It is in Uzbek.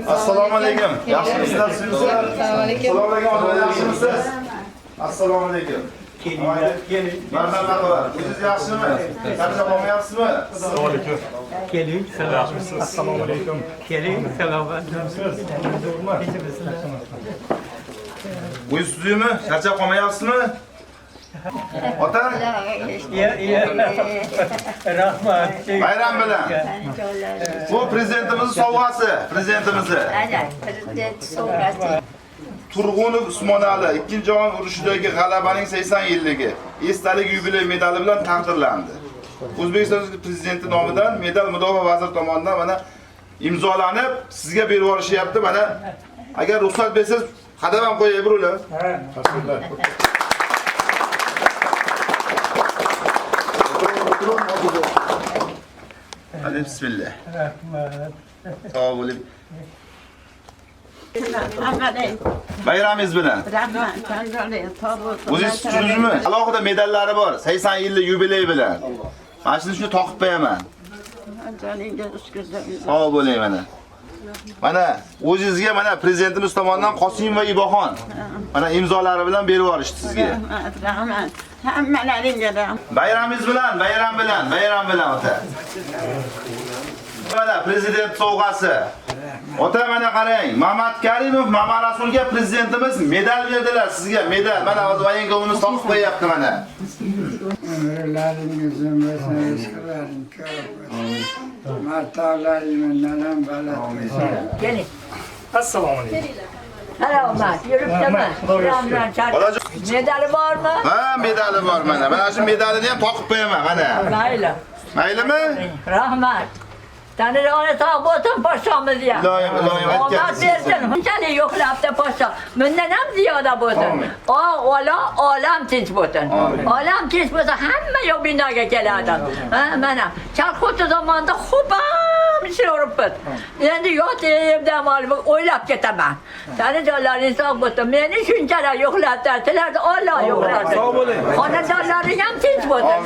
Assalomu alaykum. Yaxshimisizlar, sizlar? Assalomu alaykum. Assalomu alaykum, otalar yaxshimisiz? Assalomu alaykum. Keling. Marhamat. Siz yaxshimi? Charchab olmayapsizmi? Assalomu alaykum. Keling. Assalomu alaykum. Keling. Salomat. Uysizmi? Charchab qolmayapsizmi? Ota, Rahmat. bayram bilan. Bu prezidentimiz sovg'asi, prezidentimizni. Prezident sovg'asi. Turg'unov Usmonali 2-jahon urushidagi g'alabaning 80 yilligi esdalik yubiley medali bilan taqdirlandi. O'zbekiston prezidenti nomidan medal mudofaa vaziri tomonidan mana imzolanib, sizga berib yuborishyapti. Mana agar ruxsat bersangiz, qadam ham qo'yay birovlar. Hadi bismillah. Sağ olun. Bayramingiz bilan. O'zingiz tushundingizmi? Alohida medallari bor. 80 yillik yubiley bilan. Mana shuni taqib qo'yaman. Sog' bo'ling mana. Mana o'zingizga mana prezidentimiz tomonidan Qosimov va Iboxon mana imzolari bilan berib yuborishdi sizga. Rahmat. Hammalaringga rahmat. Bayramingiz bilan, bayram bilan ota. Mana prezident sovg'asi. Ota mana qarang, Mamad Karimov Mama Rasulga prezidentimiz medal berdilar sizga, medal. Mana hozir vayenga uni soqib qo'yapti mana. Ömürlerinizin mesela eskıların köprü. Matalarımın balık. Gelin. Assalomu alaykum. Salomat. Yuribdimi? Ramazon chaqirdi. Medali bormi? Ha, medali bor mana. Mana shu medalini ham taqib qo'yaman mana. Mayli. Maylimi? Rahmat. Tanirona sog' bo'lsin podshomizni. Iloyim Omad aytgansiz. bersin. Bunchalik yo'qlabdi podsho. Bundan ham ziyoda bo'lsin. Olam tinch bo'lsin. Olam tinch bo'lsa hamma yo'q binoga keladi. Ha, mana Charxuti zamonida xubam ishlayapmiz. Endi yotib dam olib o'ylab ketaman. Sani jonlaring sog' bo'lsin. Meni shunchalar yo'qlabdi. Sizlarni Alloh yo'qladi. Xonadonlaring ham tinch bo'lsin.